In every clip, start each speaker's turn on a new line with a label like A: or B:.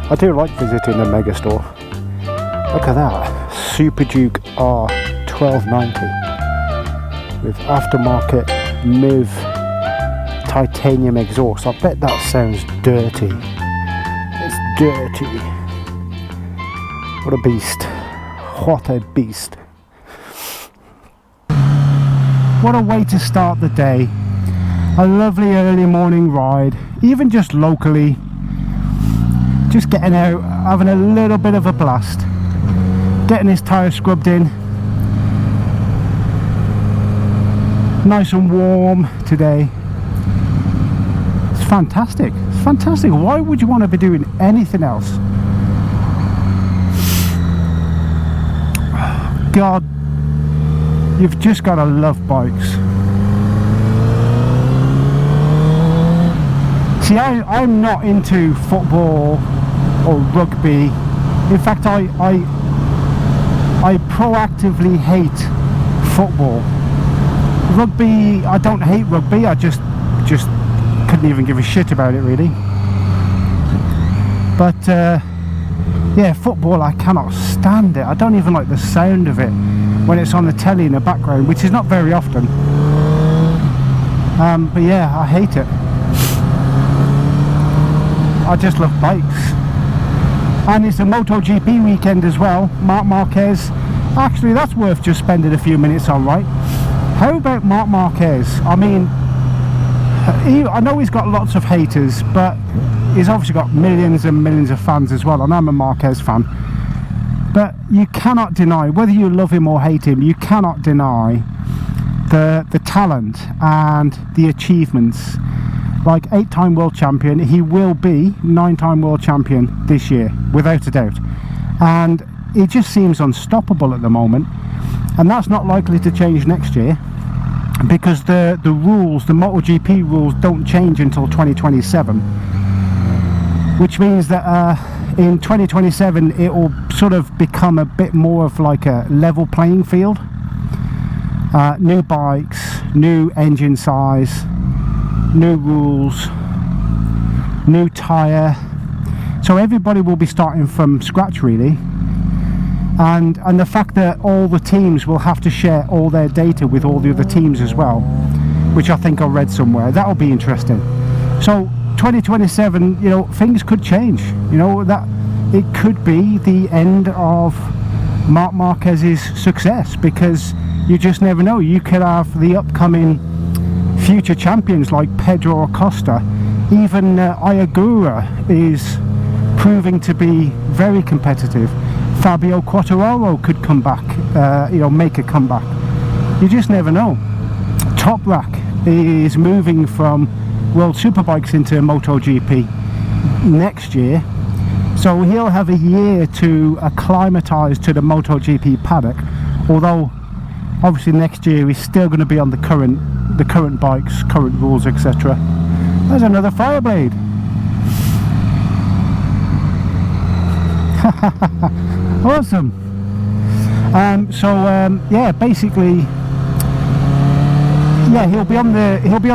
A: I do like visiting the megastore. Look at that, Super Duke R 1290 with aftermarket MIV titanium exhaust. I bet that sounds dirty. It's dirty. What a beast. What a beast. What a way to start the day. A lovely early morning ride, even just locally. Just getting out, having a little bit of a blast. Getting his tyres scrubbed in. Nice and warm today. It's fantastic. It's fantastic. Why would you want to be doing anything else? God, you've just got to love bikes. See, I'm not into football or rugby. In fact, I proactively hate football. Rugby, I don't hate rugby, I just couldn't even give a shit about it really. But yeah, football, I cannot stand it. I don't even like the sound of it when it's on the telly in the background, which is not very often. But yeah, I hate it. I just love bikes. And it's a MotoGP weekend as well. Marc Márquez. Actually, that's worth just spending a few minutes on, right? How about Marc Márquez? I mean, I know he's got lots of haters, but he's obviously got millions and millions of fans as well, and I'm a Márquez fan. But you cannot deny, whether you love him or hate him, you cannot deny the talent and the achievements. Like 8-time world champion, he will be 9-time world champion this year, without a doubt. And he just seems unstoppable at the moment. And that's not likely to change next year, because the rules, the MotoGP rules, don't change until 2027. Which means that in 2027 it will sort of become a bit more of like a level playing field. New bikes, new engine size, new rules, new tyre, so everybody will be starting from scratch really, and the fact that all the teams will have to share all their data with all the other teams as well, which I think I read somewhere. That'll be interesting. So 2027, you know, things could change, you know, that it could be the end of Marc Márquez's success, because you just never know. You could have the upcoming future champions like Pedro Acosta. Even Ayagura is proving to be very competitive. Fabio Quartararo could come back, you know, make a comeback. You just never know. Toprak is moving from World Superbikes into MotoGP next year, so he'll have a year to acclimatise to the MotoGP paddock, although obviously next year he's still going to be on the current bikes, current rules, etc. There's another Fireblade. Awesome. Yeah, basically, yeah, he'll be on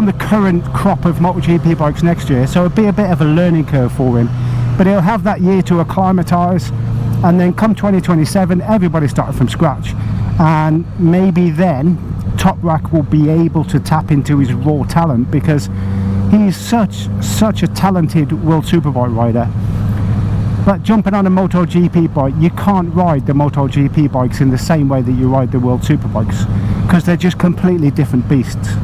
A: the current crop of MotoGP bikes next year, so it'll be a bit of a learning curve for him, but he'll have that year to acclimatise, and then come 2027 everybody started from scratch, and maybe then Toprak will be able to tap into his raw talent, because he's such a talented World Superbike rider. But jumping on a MotoGP bike, you can't ride the MotoGP bikes in the same way that you ride the World Superbikes, because they're just completely different beasts.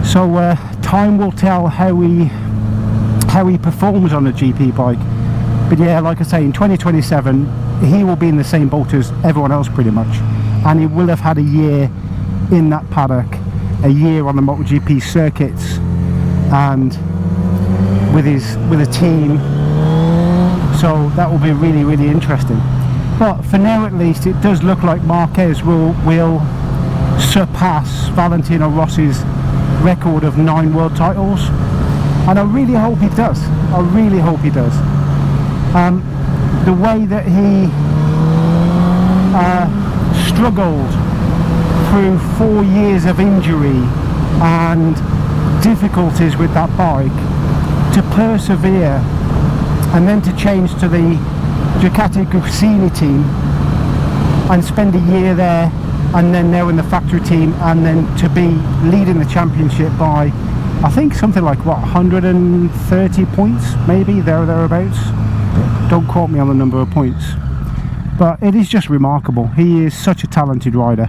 A: So time will tell how he performs on a GP bike. But yeah, like I say, in 2027 he will be in the same boat as everyone else pretty much, and he will have had a year in that paddock, a year on the MotoGP circuits, and with a team. So that will be really, really interesting. But for now at least, it does look like Márquez will surpass Valentino Rossi's record of 9 world titles, and I really hope he does. I really hope he does. The way that he struggled through 4 years of injury and difficulties with that bike to persevere and then to change to the Ducati Gresini team and spend a year there and then now in the factory team, and then to be leading the championship by, I think, something like, what, 130 points, maybe, there or thereabouts. Don't quote me on the number of points. But it is just remarkable. He is such a talented rider.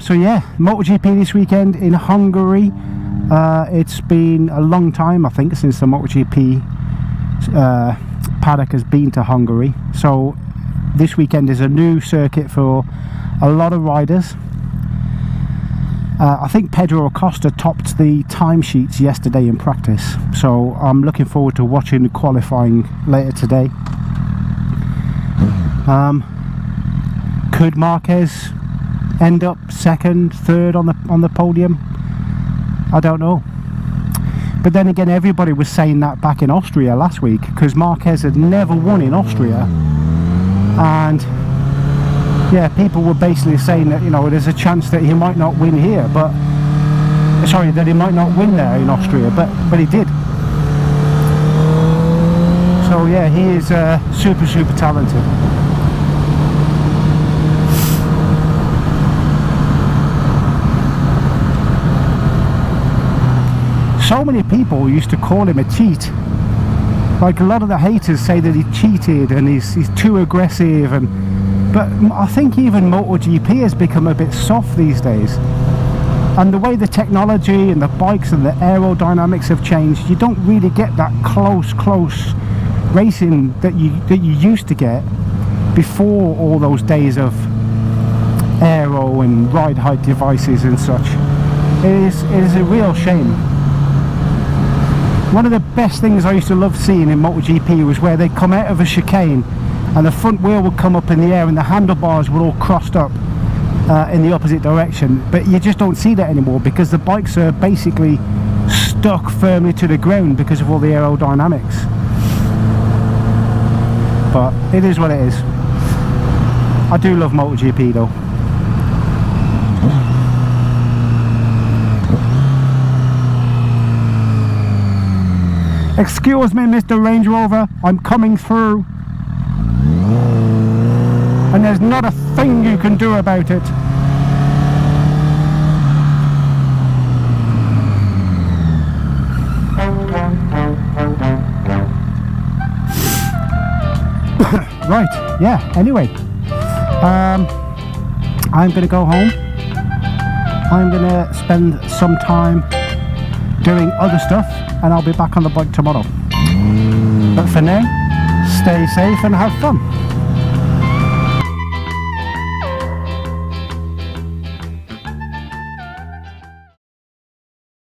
A: So yeah, MotoGP this weekend in Hungary. It's been a long time, I think, since the MotoGP paddock has been to Hungary. So this weekend is a new circuit for a lot of riders. I think Pedro Acosta topped the timesheets yesterday in practice, so I'm looking forward to watching the qualifying later today. Could Marquez end up second, third on the podium? I don't know. But then again, everybody was saying that back in Austria last week, because Marquez had never won in Austria. And yeah, people were basically saying that, you know, there's a chance that he might not win here, but sorry, that he might not win there in Austria, but he did. So yeah, he is super talented. So many people used to call him a cheat. Like, a lot of the haters say that he cheated and he's too aggressive, but I think even MotoGP has become a bit soft these days. And the way the technology and the bikes and the aerodynamics have changed, you don't really get that close racing that you used to get before all those days of aero and ride height devices and such. It is a real shame. One of the best things I used to love seeing in MotoGP was where they'd come out of a chicane and the front wheel would come up in the air and the handlebars were all crossed up in the opposite direction. But you just don't see that anymore, because the bikes are basically stuck firmly to the ground because of all the aerodynamics. But it is what it is. I do love MotoGP though. Excuse me, Mr. Range Rover, I'm coming through. And there's not a thing you can do about it. Right, yeah, anyway. I'm going to go home. I'm going to spend some time doing other stuff, and I'll be back on the bike tomorrow. But for now, stay safe and have fun.